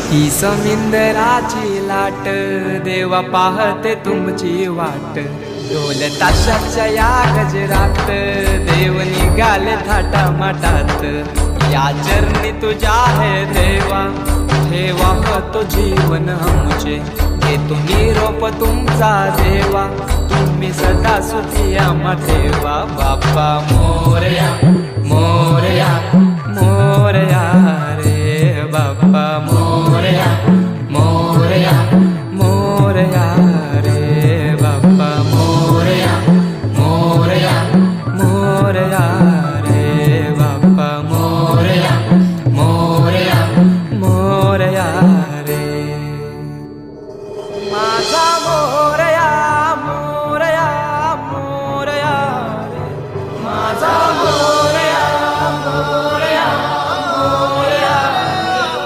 ही समिंदराची लाट देवा पाहते तुमची वाट ढोल ताशाच्या या गजरात देव निघाले थाटा माटात या चरणी तुझ्या है देवा ठेवा तो जीवन आमचे घेतो निरोप तुमचा देवा तुम्ही सदा सुखी आम्हा ठेवा बाप्पा मोरया मोरया मोरया रे बाप्पा मोरया मोरया